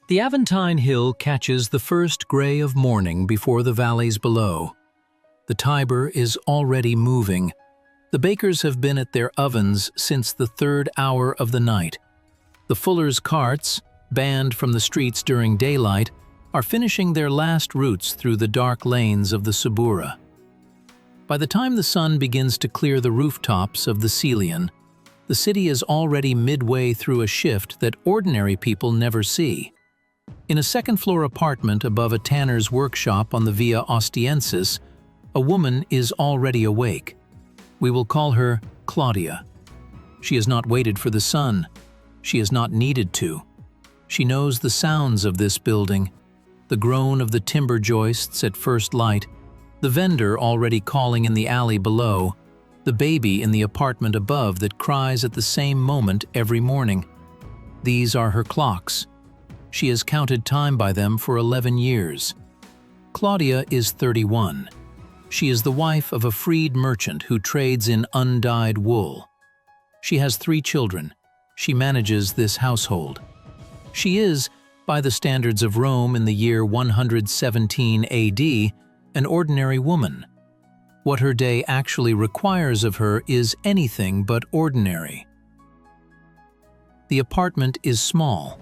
The Aventine Hill catches the first gray of morning before the valleys below. The Tiber is already moving. The bakers have been at their ovens since the 3rd hour of the night. The fullers' carts, banned from the streets during daylight, are finishing their last routes through the dark lanes of the Subura. By the time the sun begins to clear the rooftops of the Celian, the city is already midway through a shift that ordinary people never see. In a second-floor apartment above a tanner's workshop on the Via Ostiensis, a woman is already awake. We will call her Claudia. She has not waited for the sun. She has not needed to. She knows the sounds of this building, the groan of the timber joists at first light, the vendor already calling in the alley below, the baby in the apartment above that cries at the same moment every morning. These are her clocks. She has counted time by them for 11 years. Claudia is 31. She is the wife of a freed merchant who trades in undyed wool. She has 3 children. She manages this household. She is, by the standards of Rome in the year 117 AD, an ordinary woman. What her day actually requires of her is anything but ordinary. The apartment is small.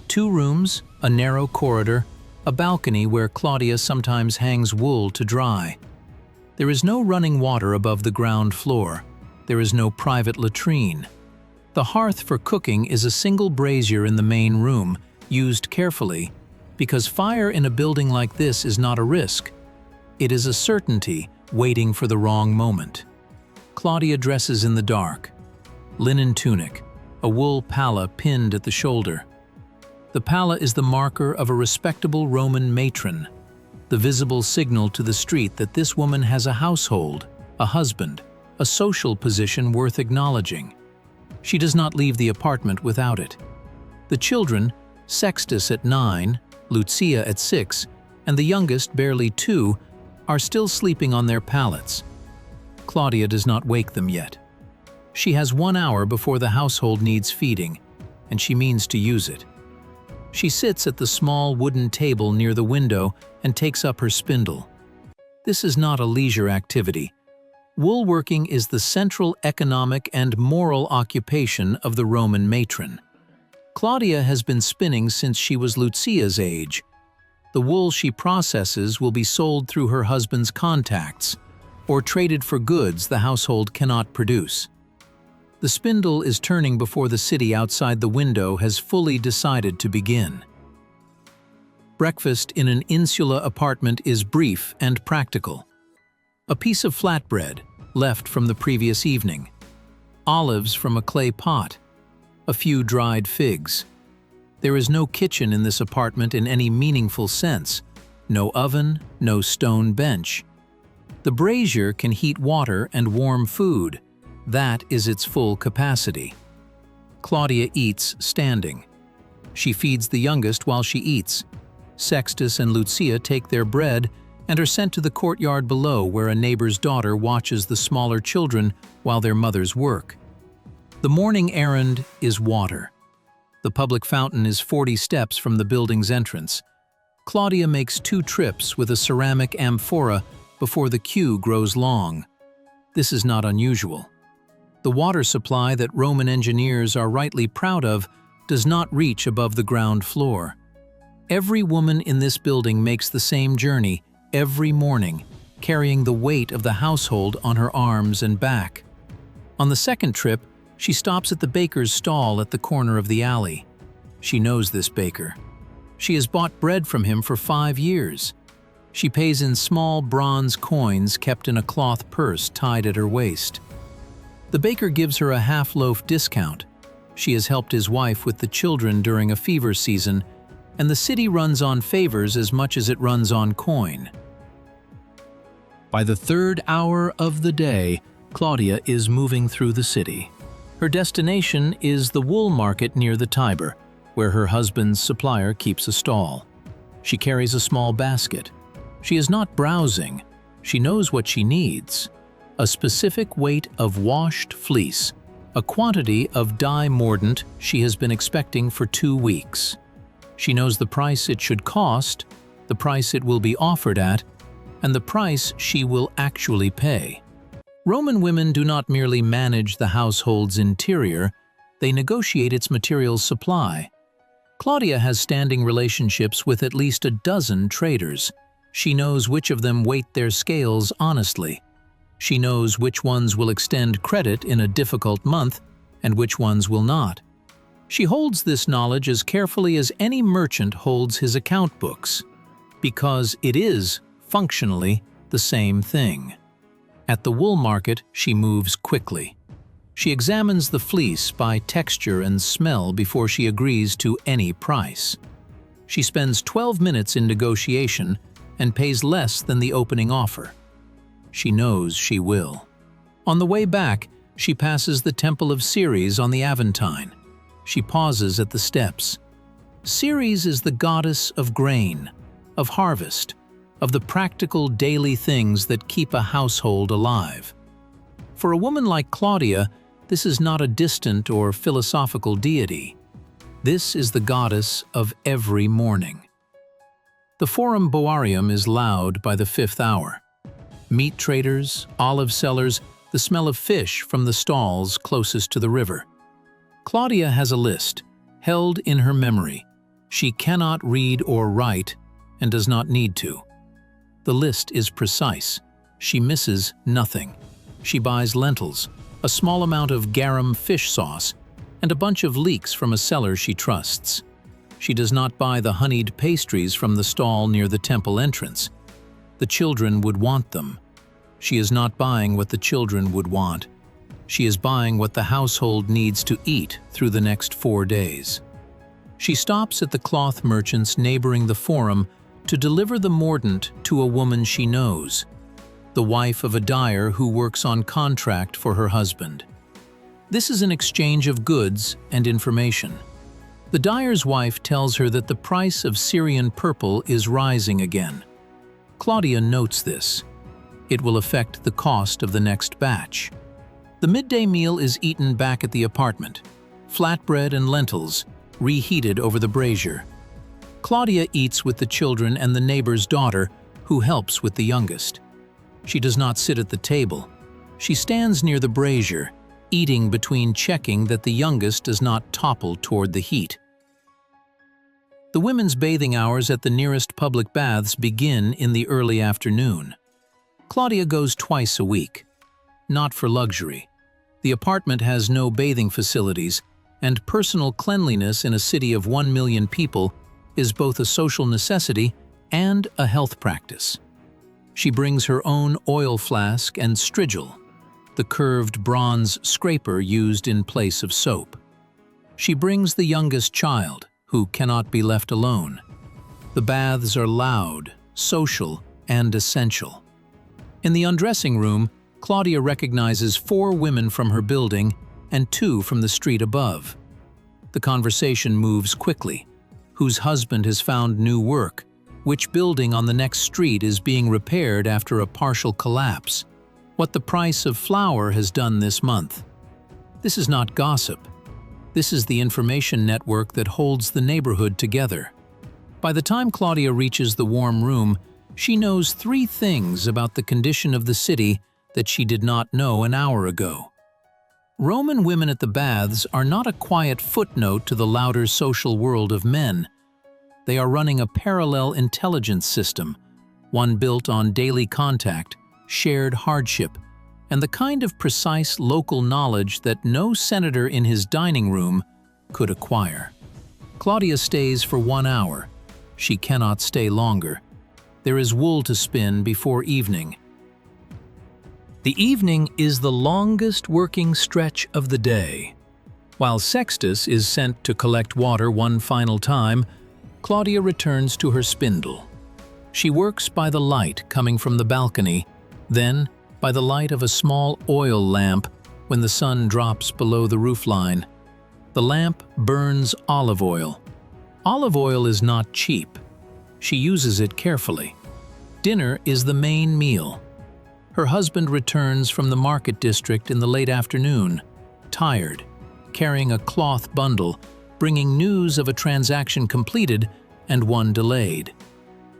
2 rooms, a narrow corridor, a balcony where Claudia sometimes hangs wool to dry. There is no running water above the ground floor. There is no private latrine. The hearth for cooking is a single brazier in the main room, used carefully, because fire in a building like this is not a risk. It is a certainty waiting for the wrong moment. Claudia dresses in the dark. Linen tunic, a wool palla pinned at the shoulder. The palla is the marker of a respectable Roman matron, the visible signal to the street that this woman has a household, a husband, a social position worth acknowledging. She does not leave the apartment without it. The children, Sextus at 9, Lucia at 6, and the youngest, barely 2, are still sleeping on their pallets. Claudia does not wake them yet. She has 1 hour before the household needs feeding, and she means to use it. She sits at the small wooden table near the window and takes up her spindle. This is not a leisure activity. Woolworking is the central economic and moral occupation of the Roman matron. Claudia has been spinning since she was Lucia's age. The wool she processes will be sold through her husband's contacts, or traded for goods the household cannot produce. The spindle is turning before the city outside the window has fully decided to begin. Breakfast in an insula apartment is brief and practical. A piece of flatbread, left from the previous evening. Olives from a clay pot. A few dried figs. There is no kitchen in this apartment in any meaningful sense. No oven, no stone bench. The brazier can heat water and warm food. That is its full capacity. Claudia eats standing. She feeds the youngest while she eats. Sextus and Lucia take their bread and are sent to the courtyard below where a neighbor's daughter watches the smaller children while their mothers work. The morning errand is water. The public fountain is 40 steps from the building's entrance. Claudia makes 2 trips with a ceramic amphora before the queue grows long. This is not unusual. The water supply that Roman engineers are rightly proud of does not reach above the ground floor. Every woman in this building makes the same journey every morning, carrying the weight of the household on her arms and back. On the second trip, she stops at the baker's stall at the corner of the alley. She knows this baker. She has bought bread from him for 5 years. She pays in small bronze coins kept in a cloth purse tied at her waist. The baker gives her a half-loaf discount. She has helped his wife with the children during a fever season, and the city runs on favors as much as it runs on coin. By the 3rd hour of the day, Claudia is moving through the city. Her destination is the wool market near the Tiber, where her husband's supplier keeps a stall. She carries a small basket. She is not browsing. She knows what she needs. A specific weight of washed fleece, a quantity of dye mordant she has been expecting for 2 weeks. She knows the price it should cost, the price it will be offered at, and the price she will actually pay. Roman women do not merely manage the household's interior, they negotiate its material supply. Claudia has standing relationships with at least a dozen traders. She knows which of them weight their scales honestly. She knows which ones will extend credit in a difficult month and which ones will not. She holds this knowledge as carefully as any merchant holds his account books, because it is, functionally, the same thing. At the wool market, she moves quickly. She examines the fleece by texture and smell before she agrees to any price. She spends 12 minutes in negotiation and pays less than the opening offer. She knows she will. On the way back, she passes the Temple of Ceres on the Aventine. She pauses at the steps. Ceres is the goddess of grain, of harvest, of the practical daily things that keep a household alive. For a woman like Claudia, this is not a distant or philosophical deity. This is the goddess of every morning. The Forum Boarium is loud by the 5th hour. Meat traders, olive sellers, the smell of fish from the stalls closest to the river. Claudia has a list, held in her memory. She cannot read or write, and does not need to. The list is precise. She misses nothing. She buys lentils, a small amount of garum fish sauce, and a bunch of leeks from a seller she trusts. She does not buy the honeyed pastries from the stall near the temple entrance. The children would want them. She is not buying what the children would want. She is buying what the household needs to eat through the next 4 days. She stops at the cloth merchants neighboring the Forum to deliver the mordant to a woman she knows, the wife of a dyer who works on contract for her husband. This is an exchange of goods and information. The dyer's wife tells her that the price of Syrian purple is rising again. Claudia notes this. It will affect the cost of the next batch. The midday meal is eaten back at the apartment, flatbread and lentils, reheated over the brazier. Claudia eats with the children and the neighbor's daughter, who helps with the youngest. She does not sit at the table. She stands near the brazier, eating between checking that the youngest does not topple toward the heat. The women's bathing hours at the nearest public baths begin in the early afternoon. Claudia goes twice a week. Not for luxury. The apartment has no bathing facilities, and personal cleanliness in a city of 1 million people is both a social necessity and a health practice. She brings her own oil flask and strigil, the curved bronze scraper used in place of soap. She brings the youngest child, who cannot be left alone. The baths are loud, social, and essential. In the undressing room, Claudia recognizes 4 women from her building and 2 from the street above. The conversation moves quickly. Whose husband has found new work? Which building on the next street is being repaired after a partial collapse? What the price of flour has done this month? This is not gossip. This is the information network that holds the neighborhood together. By the time Claudia reaches the warm room, she knows 3 things about the condition of the city that she did not know an hour ago. Roman women at the baths are not a quiet footnote to the louder social world of men. They are running a parallel intelligence system, one built on daily contact, shared hardship, and the kind of precise local knowledge that no senator in his dining room could acquire. Claudia stays for 1 hour. She cannot stay longer. There is wool to spin before evening. The evening is the longest working stretch of the day. While Sextus is sent to collect water one final time, Claudia returns to her spindle. She works by the light coming from the balcony, then by the light of a small oil lamp when the sun drops below the roofline. The lamp burns olive oil. Olive oil is not cheap. She uses it carefully. Dinner is the main meal. Her husband returns from the market district in the late afternoon, tired, carrying a cloth bundle bringing news of a transaction completed and one delayed.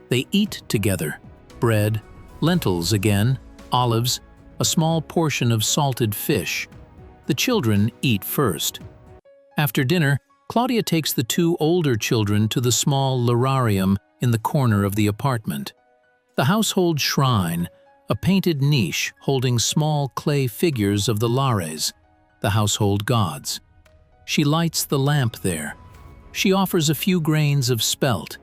They eat together, bread, lentils again, olives, a small portion of salted fish. The children eat first. After dinner, Claudia takes the two older children to the small lararium in the corner of the apartment. The household shrine, a painted niche holding small clay figures of the lares, the household gods. She lights the lamp there. She offers a few grains of spelt.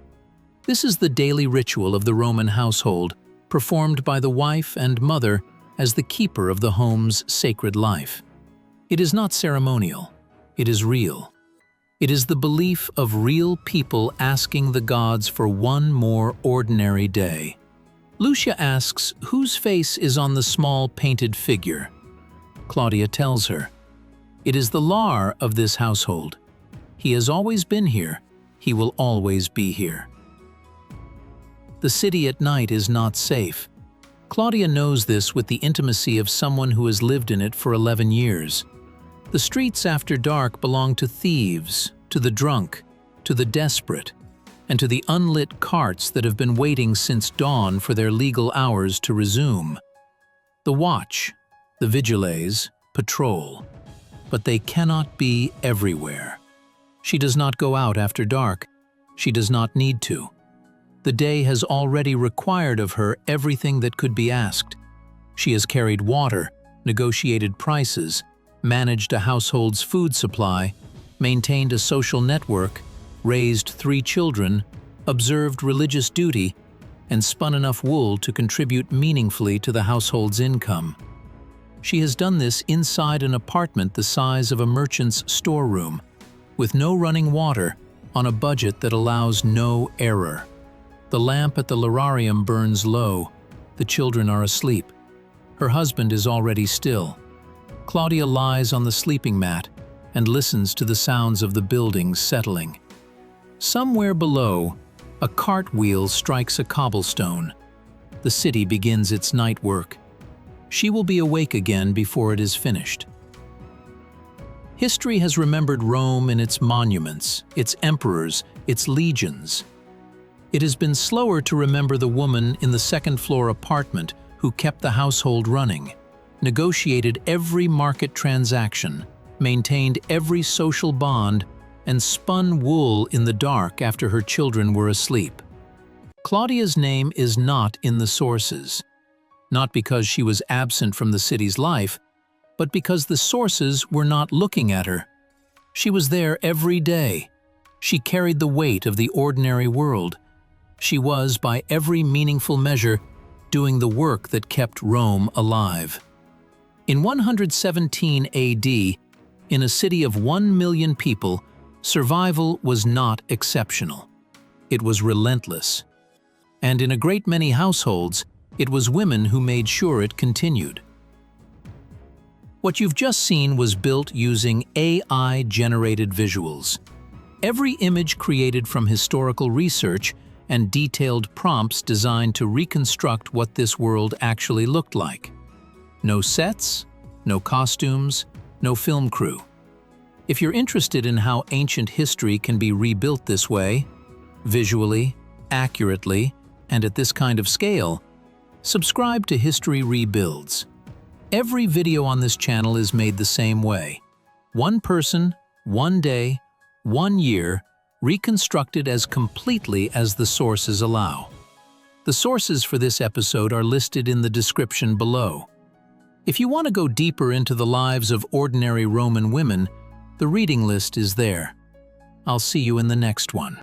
This is the daily ritual of the Roman household, performed by the wife and mother as the keeper of the home's sacred life. It is not ceremonial. It is real. It is the belief of real people asking the gods for one more ordinary day. Lucia asks whose face is on the small painted figure. Claudia tells her, "It is the lar of this household. He has always been here. He will always be here." The city at night is not safe. Claudia knows this with the intimacy of someone who has lived in it for 11 years. The streets after dark belong to thieves, to the drunk, to the desperate, and to the unlit carts that have been waiting since dawn for their legal hours to resume. The watch, the vigiles, patrol, but they cannot be everywhere. She does not go out after dark. She does not need to. The day has already required of her everything that could be asked. She has carried water, negotiated prices, managed a household's food supply, maintained a social network, raised 3 children, observed religious duty, and spun enough wool to contribute meaningfully to the household's income. She has done this inside an apartment the size of a merchant's storeroom, with no running water, on a budget that allows no error. The lamp at the lararium burns low. The children are asleep. Her husband is already still. Claudia lies on the sleeping mat and listens to the sounds of the buildings settling. Somewhere below, a cartwheel strikes a cobblestone. The city begins its night work. She will be awake again before it is finished. History has remembered Rome in its monuments, its emperors, its legions. It has been slower to remember the woman in the second-floor apartment who kept the household running, negotiated every market transaction, maintained every social bond, and spun wool in the dark after her children were asleep. Claudia's name is not in the sources, not because she was absent from the city's life, but because the sources were not looking at her. She was there every day. She carried the weight of the ordinary world. She was, by every meaningful measure, doing the work that kept Rome alive. In 117 AD, in a city of 1 million people, survival was not exceptional. It was relentless. And in a great many households, it was women who made sure it continued. What you've just seen was built using AI-generated visuals. Every image created from historical research and detailed prompts designed to reconstruct what this world actually looked like. No sets, no costumes, no film crew. If you're interested in how ancient history can be rebuilt this way, visually, accurately, and at this kind of scale, subscribe to History Rebuilds. Every video on this channel is made the same way. One person, one day, 1 year, reconstructed as completely as the sources allow. The sources for this episode are listed in the description below. If you want to go deeper into the lives of ordinary Roman women, the reading list is there. I'll see you in the next one.